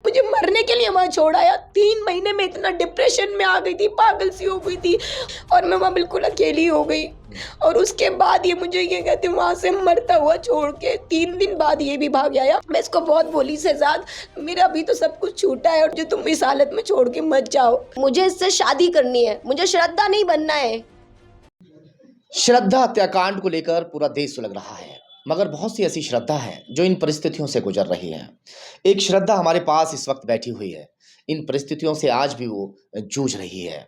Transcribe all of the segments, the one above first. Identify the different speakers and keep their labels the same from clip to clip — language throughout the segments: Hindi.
Speaker 1: मुझे मरने के लिए वहाँ छोड़ आया। 3 महीने में इतना डिप्रेशन में आ गई थी, पागल सी हो गई थी और मैं वहाँ बिल्कुल अकेली हो गई। और उसके बाद ये मुझे ये कहते वहाँ से मरता हुआ छोड़ के 3 दिन बाद ये भी भाग आया। मैं इसको बहुत बोली, शहजाद मेरा अभी तो सब कुछ छूटा है और जो तुम इस हालत में छोड़ के मत जाओ, मुझे इससे शादी करनी है, मुझे श्रद्धा नहीं बनना है।
Speaker 2: श्रद्धा हत्याकांड को लेकर पूरा देश सुलग रहा है, मगर बहुत सी ऐसी श्रद्धा है जो इन परिस्थितियों से गुजर रही है। एक श्रद्धा हमारे पास इस वक्त बैठी हुई है, इन परिस्थितियों से आज भी वो जूझ रही है।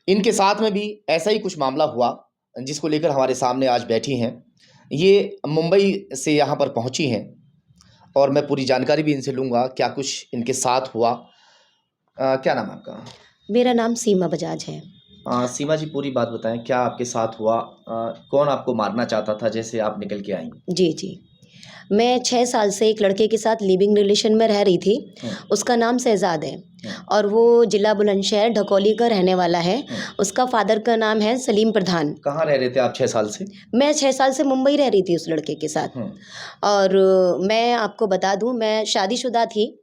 Speaker 2: इनके साथ में भी ऐसा ही कुछ मामला हुआ जिसको लेकर हमारे सामने आज बैठी हैं। ये मुंबई से यहाँ पर पहुँची हैं और मैं पूरी जानकारी भी इनसे लूँगा क्या कुछ इनके साथ हुआ। क्या नाम है आपका?
Speaker 1: मेरा नाम सीमा बजाज है।
Speaker 2: सीमा जी, पूरी बात बताएं, क्या आपके साथ हुआ? कौन आपको मारना चाहता था जैसे आप निकल के आई?
Speaker 1: जी जी, मैं 6 साल से एक लड़के के साथ लिविंग रिलेशन में रह रही थी। उसका नाम शहजाद है और वो जिला बुलंदशहर ढकोली का रहने वाला है। उसका फादर का नाम है सलीम प्रधान।
Speaker 2: कहाँ रह रहे थे आप 6 साल से?
Speaker 1: मैं 6 साल से मुंबई रह रही थी उस लड़के के साथ। और मैं आपको बता दूं, मैं शादीशुदा थी।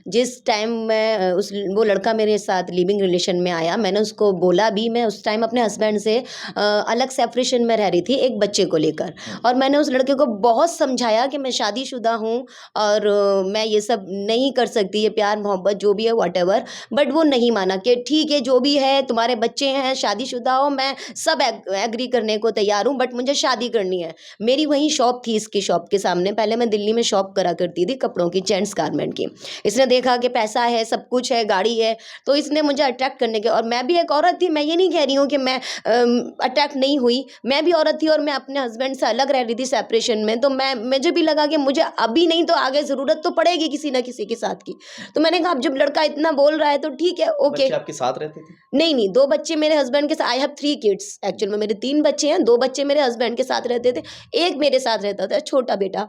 Speaker 1: जिस टाइम मैं वो लड़का मेरे साथ लिविंग रिलेशन में आया, मैंने उसको बोला भी, मैं उस टाइम अपने हस्बैंड से अलग सेपरेशन में रह रही थी एक बच्चे को लेकर। और मैंने उस लड़के को बहुत समझाया कि मैं शादीशुदा हूँ और मैं ये सब नहीं कर सकती, ये प्यार मोहब्बत जो भी है व्हाटएवर। बट वो नहीं माना कि ठीक है जो भी है, तुम्हारे बच्चे हैं, शादीशुदा हो, मैं सब एग्री करने को तैयार हूँ, बट मुझे शादी करनी है। मेरी वहीं शॉप थी, इसकी शॉप के सामने। पहले मैं दिल्ली में शॉप करा करती थी कपड़ों की, जेंट्स गारमेंट की। इसने देखा कि पैसा है, सब कुछ है, गाड़ी है, तो इसने मुझे अट्रैक्ट करने के, और मैं भी एक औरत थी, मैं ये नहीं कह रही हूँ कि मैं अट्रैक्ट नहीं हुई, मैं भी औरत थी और मैं अपने हस्बैंड से अलग रह रही थी सेपरेशन में। तो मुझे भी लगा कि मुझे अभी नहीं तो आगे ज़रूरत तो पड़ेगी किसी ना किसी के साथ की। तो मैंने कहा अब जब लड़का इतना बोल रहा है तो ठीक है, ओके।
Speaker 2: बच्चे आपके साथ रहते थे?
Speaker 1: नहीं, 2 बच्चे मेरे हस्बैंड के साथ। आई हैव 3 किड्स एक्चुअल में, मेरे 3 बच्चे हैं, 2 बच्चे मेरे हस्बैंड के साथ रहते थे, 1 मेरे साथ रहता था, छोटा बेटा।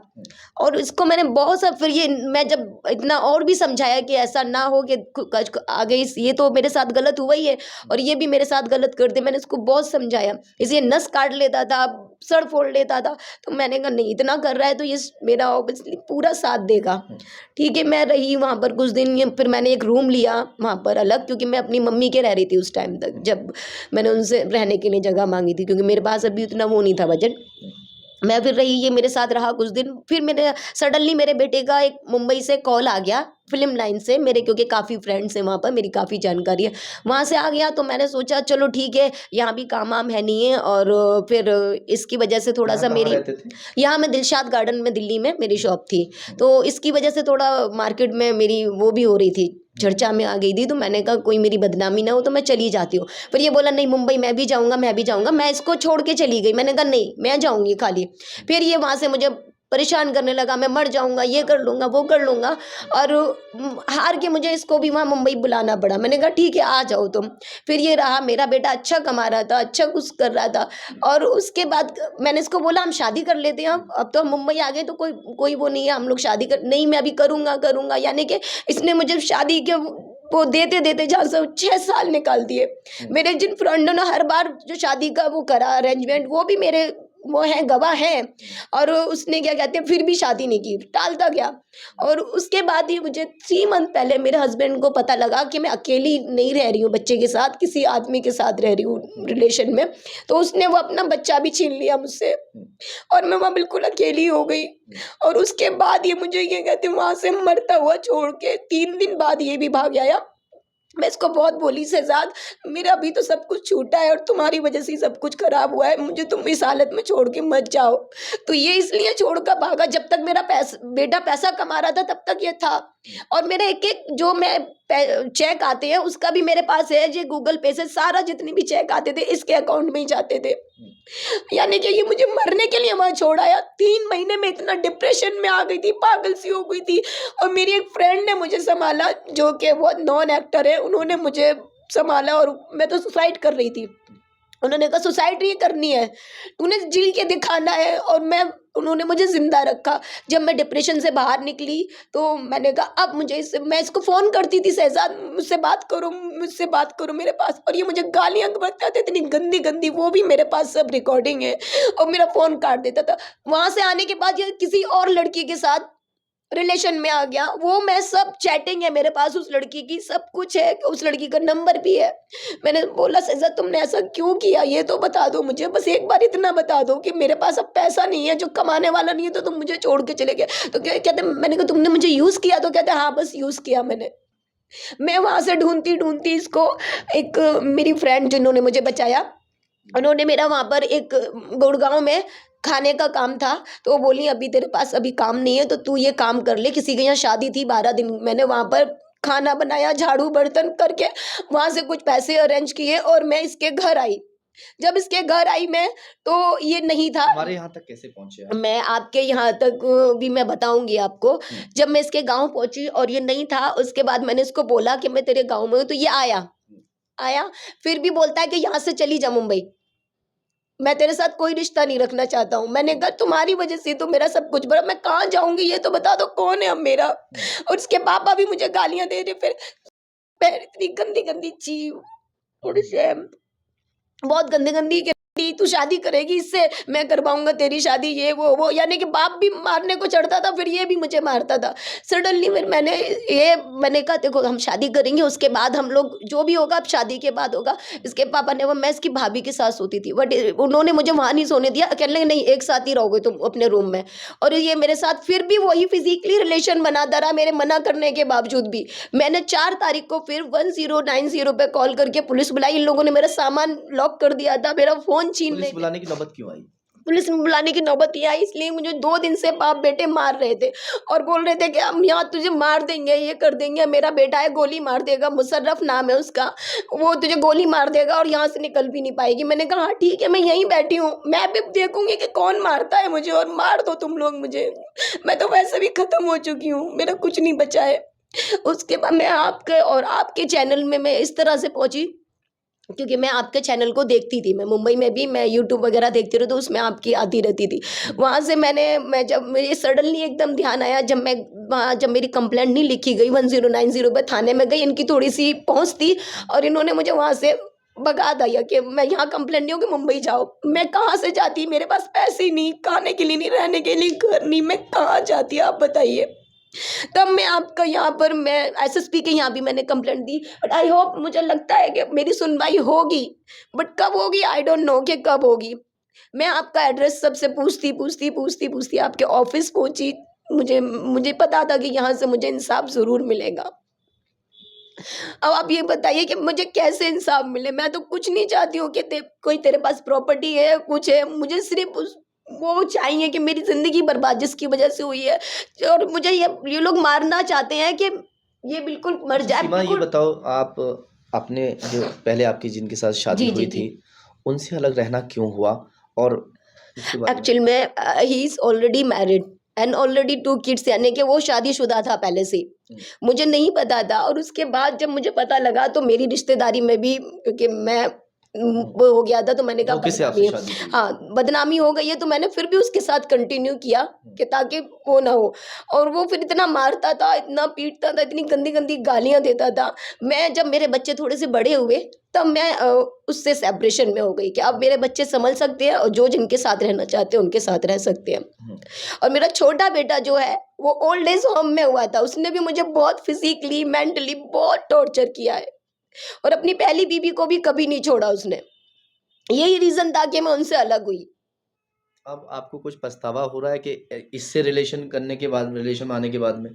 Speaker 1: और इसको मैंने बहुत सा, फिर ये मैं जब इतना और भी समझाया कि ऐसा ना हो कि आगे ये तो मेरे साथ गलत हुआ ही है और ये भी मेरे साथ गलत कर दे, मैंने इसको बहुत समझाया। इसे नस काट लेता था, सर फोड़ लेता था। तो मैंने कहा नहीं, इतना कर रहा है तो ये मेरा ऑब्वियसली पूरा साथ देगा। ठीक है, मैं रही वहाँ पर कुछ दिन। फिर मैंने एक रूम लिया वहाँ पर अलग, क्योंकि मैं अपनी मम्मी के रह रही थी उस टाइम तक, जब मैंने उनसे रहने के लिए जगह मांगी थी, क्योंकि मेरे पास अभी उतना वो नहीं था बजट। मैं फिर रही, ये मेरे साथ रहा कुछ दिन। फिर मेरे सडनली मेरे बेटे का एक मुंबई से कॉल आ गया, फिल्म लाइन से मेरे, क्योंकि काफ़ी फ्रेंड्स हैं वहाँ पर, मेरी काफ़ी जानकारी है, वहाँ से आ गया। तो मैंने सोचा चलो ठीक है, यहाँ भी काम वाम है नहीं है। और फिर इसकी वजह से थोड़ा सा मेरी, यहाँ मैं दिलशाद गार्डन में दिल्ली में मेरी शॉप थी, तो इसकी वजह से थोड़ा मार्केट में मेरी वो भी हो रही थी, चर्चा में आ गई थी। तो मैंने कहा कोई मेरी बदनामी ना हो तो मैं चली जाती हूँ। फिर ये बोला नहीं मुंबई मैं भी जाऊँगा, मैं भी जाऊँगा। मैं इसको छोड़ के चली गई, मैंने कहा नहीं मैं जाऊँगी खाली। फिर ये वहाँ से मुझे परेशान करने लगा, मैं मर जाऊँगा, ये कर लूँगा, वो कर लूँगा। और हार के मुझे इसको भी वहाँ मुंबई बुलाना पड़ा। मैंने कहा ठीक है आ जाओ तुम। फिर ये रहा, मेरा बेटा अच्छा कमा रहा था, अच्छा कुछ कर रहा था। और उसके बाद मैंने इसको बोला हम शादी कर लेते हैं, अब तो हम मुंबई आ गए तो कोई वो नहीं है, हम लोग शादी कर, नहीं मैं अभी करूँगा। यानी कि इसने मुझे शादी के वो देते देते जहाँ से 6 साल निकाल दिए। मेरे जिन फ्रेंडों ने हर बार जो शादी का वो करा अरेंजमेंट, वो भी मेरे वो हैं, गवाह हैं। और उसने क्या कहते हैं फिर भी शादी नहीं की, टालता गया। और उसके बाद ही मुझे 3 मंथ पहले मेरे हस्बैंड को पता लगा कि मैं अकेली नहीं रह रही हूँ बच्चे के साथ, किसी आदमी के साथ रह रही हूँ रिलेशन में। तो उसने वो अपना बच्चा भी छीन लिया मुझसे और मैं वहाँ बिल्कुल अकेली हो गई। और उसके बाद ये मुझे ये कहते हैं वहाँ से मरता हुआ छोड़ के 3 दिन बाद ये भी भाग आया। मैं इसको बहुत बोली, शहजाद मेरा अभी तो सब कुछ छूटा है और तुम्हारी वजह से ही सब कुछ खराब हुआ है, मुझे तुम इस हालत में छोड़ के मत जाओ। तो ये इसलिए छोड़ कर भागा, जब तक मेरा बेटा पैसा कमा रहा था तब तक ये था। और मेरे एक एक जो मैं चेक आते हैं उसका भी मेरे पास है, जो गूगल पे से सारा जितने भी चेक आते थे इसके अकाउंट में ही जाते थे। यानी कि ये मुझे मरने के लिए वहां छोड़ आया। 3 महीने में इतना डिप्रेशन में आ गई थी, पागल सी हो गई थी। और मेरी एक फ्रेंड ने मुझे संभाला, जो कि वो नॉन एक्टर है, उन्होंने मुझे संभाला। और मैं तो सुसाइड कर रही थी। उन्होंने कहा सुसाइड नहीं करनी है, उन्हें जिल के दिखाना है। और उन्होंने मुझे जिंदा रखा। जब मैं डिप्रेशन से बाहर निकली तो मैंने कहा अब मैं इसको फ़ोन करती थी, शहजाद मुझसे बात करो मेरे पास। और ये मुझे गालियाँ बकता था इतनी गंदी गंदी, वो भी मेरे पास सब रिकॉर्डिंग है। और मेरा फ़ोन काट देता था। वहाँ से आने के बाद ये किसी और लड़की के साथ रिलेशन में आ गया। वो मैं सब चैटिंग है मेरे पास उस लड़की की, सब कुछ है, उस लड़की का नंबर भी है। मैंने बोला सजा तुमने ऐसा क्यों किया ये तो बता दो मुझे, बस एक बार इतना बता दो कि मेरे पास अब पैसा नहीं है, जो कमाने वाला नहीं है, तो तुम मुझे छोड़ के चले गए। तो कहते, मैंने कहा तुमने मुझे यूज किया? तो कहते हाँ बस यूज किया मैंने। मैं वहां से ढूंढती ढूंढती इसको, एक मेरी फ्रेंड जिन्होंने मुझे बचाया, उन्होंने मेरा वहां पर एक गुड़गांव में खाने का काम था, तो वो बोली अभी तेरे पास अभी काम नहीं है तो तू ये काम कर ले। किसी के यहाँ शादी थी, 12 दिन मैंने वहां पर खाना बनाया, झाड़ू बर्तन करके वहां से कुछ पैसे अरेंज किए और मैं इसके घर आई। जब इसके घर आई मैं, तो ये नहीं था।
Speaker 2: हमारे यहाँ तक कैसे पहुंचे आप?
Speaker 1: मैं आपके यहाँ तक भी मैं बताऊंगी आपको। जब मैं इसके गांव पहुंची और ये नहीं था, उसके बाद मैंने इसको बोला कि मैं तेरे गांव में हूँ, तो ये आया फिर भी बोलता है कि यहाँ से चली जा मुंबई, मैं तेरे साथ कोई रिश्ता नहीं रखना चाहता हूँ। मैंने कहा तुम्हारी वजह से तो मेरा सब कुछ बड़ा, मैं कहाँ जाऊंगी ये तो बता दो, कौन है अब मेरा? और उसके पापा भी मुझे गालियां दे रहे, फिर पैर इतनी गंदी गंदी चीज, थोड़ी सी बहुत गंदी गंदी कि तू शादी करेगी इससे, मैं करवाऊंगा तेरी शादी, ये वो यानी कि बाप भी मारने को चढ़ता था, फिर ये भी मुझे मारता था। सडनली फिर मैंने कहा देखो हम शादी करेंगे, उसके बाद हम लोग जो भी होगा अब शादी के बाद होगा। इसके पापा ने, वो मैं इसकी भाभी के साथ सोती थी, बट उन्होंने मुझे वहां नहीं सोने दिया, कहने लगे नहीं एक साथ ही रहोगे तुम अपने रूम में। और ये मेरे साथ फिर भी वही फिजिकली रिलेशन बनाता रहा मेरे मना करने के बावजूद भी। मैंने 4 तारीख को फिर 1090 पे कॉल करके पुलिस बुलाई। इन लोगों ने मेरा सामान लॉक कर दिया था, मेरा फोन छीन
Speaker 2: पुलिस बुलाने की नौबत क्यों आई?
Speaker 1: पुलिस बुलाने की नौबत ये आई इसलिए मुझे 2 दिन से बाप बेटे मार रहे थे और बोल रहे थे कि हम यहाँ तुझे मार देंगे, ये कर देंगे, मेरा बेटा है गोली मार देगा, मुशर्रफ नाम है उसका, वो तुझे गोली मार देगा और यहाँ से निकल भी नहीं पाएगी। मैंने कहा हाँ ठीक है मैं यहीं बैठी हूँ, मैं भी देखूंगी कि कौन मारता है मुझे और मार दो तुम लोग मुझे, मैं तो वैसे भी खत्म हो चुकी हूँ, मेरा कुछ नहीं बचा है। उसके बाद मैं आपके चैनल में मैं इस तरह से पहुंची क्योंकि मैं आपके चैनल को देखती थी, मैं मुंबई में भी मैं यूट्यूब वगैरह देखती रही, तो उसमें आपकी आती रहती थी। वहाँ से मैं जब मुझे सडनली एकदम ध्यान आया, जब मेरी कंप्लेंट नहीं लिखी गई 1090 पे थाने में गई, इनकी थोड़ी सी पहुँच थी और इन्होंने मुझे वहाँ से भगा दिया कि मैं यहाँ कंप्लेंट नहीं होगी मुंबई जाओ। मैं कहाँ से जाती, मेरे पास पैसे नहीं, खाने के लिए नहीं, रहने के लिए घर नहीं, मैं कहाँ जाती आप बताइए। तब मैं आपका यहाँ पर मैं एसएसपी के यहाँ भी मैंने complaint the, but I hope, मुझे लगता है कि मेरी सुनवाई होगी, बट कब होगी आई डोंट नो कि कब होगी। मैं आपका एड्रेस सबसे पूछती आपके ऑफिस पहुंची, मुझे पता था कि यहाँ से मुझे इंसाफ जरूर मिलेगा। अब आप ये बताइए कि मुझे कैसे इंसाफ मिले? मैं तो कुछ नहीं चाहती हूँ कि कोई तेरे पास प्रॉपर्टी है कुछ है, मुझे सिर्फ वो चाहिए कि मेरी जिंदगी बर्बाद जिसकी वजह से हुई है, और मुझे ये लोग मारना चाहते हैं कि ये बिल्कुल मर जाए।
Speaker 2: सीमा, ये बताओ आप अपने जो पहले आपकी जिनके साथ शादी
Speaker 1: जी
Speaker 2: हुई
Speaker 1: जी
Speaker 2: थी
Speaker 1: जी
Speaker 2: उनसे अलग रहना क्यों हुआ, और इसके बारे में?
Speaker 1: एक्चुअल में he is already married and already 2 kids, यानी कि वो शादीशुदा था पहले से ही। मुझे नहीं पता था और उसके बाद जब मुझे पता लगा तो मेरी रिश्तेदारी में भी, क्योंकि मैं वो हो गया था, तो मैंने कहा
Speaker 2: धोखे से आपसे शादी की?
Speaker 1: हाँ बदनामी हो गई है, तो मैंने फिर भी उसके साथ कंटिन्यू किया कि ताकि वो ना हो। और वो फिर इतना मारता था, इतना पीटता था, इतनी गंदी गंदी गालियां देता था। मैं जब मेरे बच्चे थोड़े से बड़े हुए तब मैं उससे सेपरेशन में हो गई कि अब मेरे बच्चे संभल सकते हैं और जो जिनके साथ रहना चाहते हैं उनके साथ रह सकते हैं। और मेरा छोटा बेटा जो है वो ओल्ड एज होम में हुआ था, उसने भी मुझे बहुत फिजिकली मेंटली बहुत टॉर्चर किया है और अपनी पहली बीवी को भी कभी नहीं छोड़ा उसने। यही रीजन था कि मैं उनसे अलग हुई।
Speaker 2: अब आपको कुछ पछतावा हो रहा है कि इससे रिलेशन करने के बाद, रिलेशन में आने के बाद में,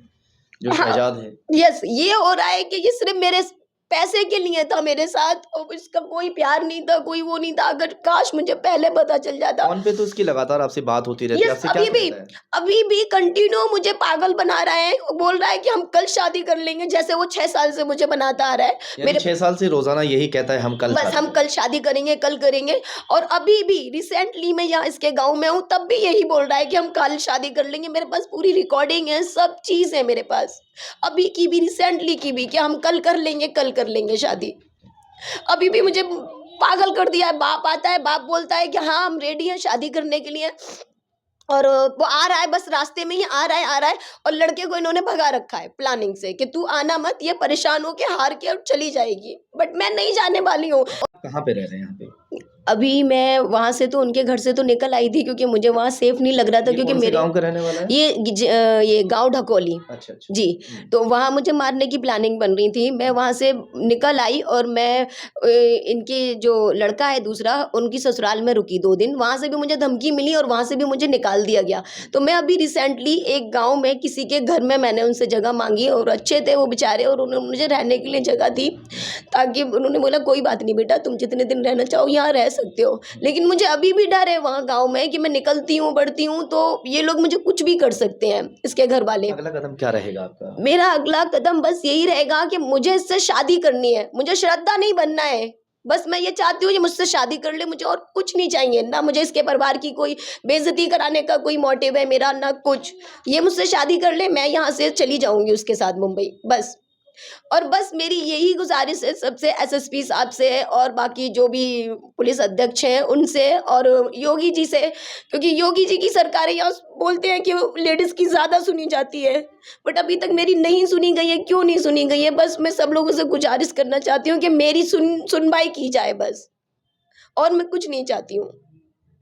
Speaker 2: जो
Speaker 1: हाँ,
Speaker 2: शहजाद है?
Speaker 1: यस, ये हो रहा है कि ये सिर्फ मेरे पैसे के लिए था मेरे साथ और इसका कोई प्यार नहीं था, कोई वो नहीं था। अगर काश मुझे पहले पता चल जाता।
Speaker 2: फोन पे तो उसकी लगातार आपसे बात होती रहती है,
Speaker 1: यस,
Speaker 2: आपसे क्या कहता है?
Speaker 1: अभी भी कंटिन्यू मुझे पागल बना रहा है, बोल रहा है कि हम कल शादी कर लेंगे, जैसे वो 6 साल से मुझे बनाता आ रहा है।
Speaker 2: यानी 6 साल से रोजाना यही कहता है हम कल
Speaker 1: बस
Speaker 2: शादी
Speaker 1: हम
Speaker 2: करेंगे।
Speaker 1: कल शादी करेंगे, कल करेंगे। और अभी भी रिसेंटली मैं यहाँ इसके गांव में हूँ तब भी यही बोल रहा है कि हम कल शादी कर लेंगे। मेरे पास पूरी रिकॉर्डिंग है, सब चीज है मेरे पास, अभी की भी रिसेंटली की भी, कि हम कल कर लेंगे शादी। अभी भी मुझे पागल कर दिया है। बाप आता है, बाप बोलता है कि हाँ हम रेडी हैं शादी करने के लिए, और वो आ रहा है, बस रास्ते में ही आ रहा है और लड़के को इन्होंने भगा रखा है प्लानिंग से कि तू आना मत, ये परेशान हो के हार के और चली जाएगी, बट मैं नहीं जाने वाली हूँ।
Speaker 2: कहाँ पे रह रहे हैं यहाँ पे?
Speaker 1: अभी मैं वहाँ से तो उनके घर से तो निकल आई थी, क्योंकि मुझे वहाँ सेफ नहीं लग रहा था, क्योंकि मेरे
Speaker 2: गांव का रहने वाला है?
Speaker 1: ये गांव ढकोली।
Speaker 2: अच्छा अच्छा।
Speaker 1: जी। तो वहाँ मुझे मारने की प्लानिंग बन रही थी। मैं वहाँ से निकल आई और मैं इनकी जो लड़का है दूसरा, उनकी ससुराल में रुकी 2 दिन। वहाँ से भी मुझे धमकी मिली और वहाँ से भी मुझे निकाल दिया गया। तो मैं अभी रिसेंटली एक गाँव में किसी के घर में मैंने उनसे जगह मांगी, और अच्छे थे वो बेचारे, और उन्होंने मुझे रहने के लिए जगह दी, ताकि उन्होंने बोला कोई बात नहीं बेटा, तुम जितने दिन रहना चाहो यहाँ रह सकते हो। लेकिन मुझे अभी भी डर है वहाँ गाँव में कि मैं निकलती हूँ, बढ़ती हूँ तो ये लोग मुझे कुछ भी कर सकते हैं, इसके घर वाले।
Speaker 2: अगला कदम क्या रहेगा आपका?
Speaker 1: मेरा अगला कदम बस यही रहेगा कि मुझे इससे शादी करनी है। मुझे श्रद्धा नहीं बनना है। बस मैं ये चाहती हूँ, ये मुझसे शादी कर ले, मुझे और कुछ नहीं चाहिए। ना मुझे इसके परिवार की कोई बेइज्जती कराने का कोई मोटिव है मेरा, ना कुछ। ये मुझसे शादी कर ले, मैं यहाँ से चली जाऊँगी उसके साथ मुंबई, बस। और बस मेरी यही गुज़ारिश है सबसे, एसएसपी साहब से और बाकी जो भी पुलिस अध्यक्ष हैं उनसे, और योगी जी से, क्योंकि योगी जी की सरकारें यहाँ बोलते हैं कि लेडीज़ की ज़्यादा सुनी जाती है, बट अभी तक मेरी नहीं सुनी गई है। क्यों नहीं सुनी गई है? बस मैं सब लोगों से गुज़ारिश करना चाहती हूँ कि मेरी सुनवाई की जाए बस, और मैं कुछ नहीं चाहती हूँ।